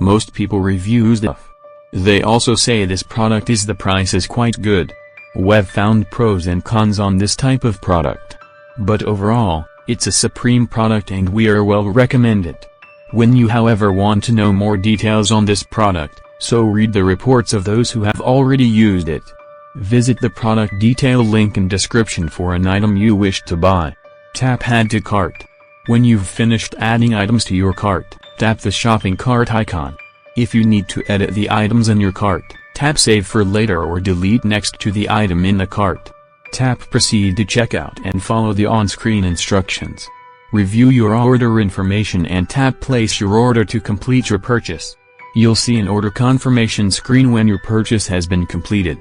most people review stuff. They also say this product the price is quite good. We've found pros and cons on this type of product. But overall, it's a supreme product and we well recommend it. When you however want to know more details on this product, so read the reports of those who have already used it. Visit the product detail link in description for an item you wish to buy. Tap Add to Cart. When you've finished adding items to your cart, tap the shopping cart icon. If you need to edit the items in your cart, tap Save for later or delete next to the item in the cart. Tap Proceed to checkout and follow the on-screen instructions. Review your order information and tap Place your order to complete your purchase. You'll see an order confirmation screen when your purchase has been completed.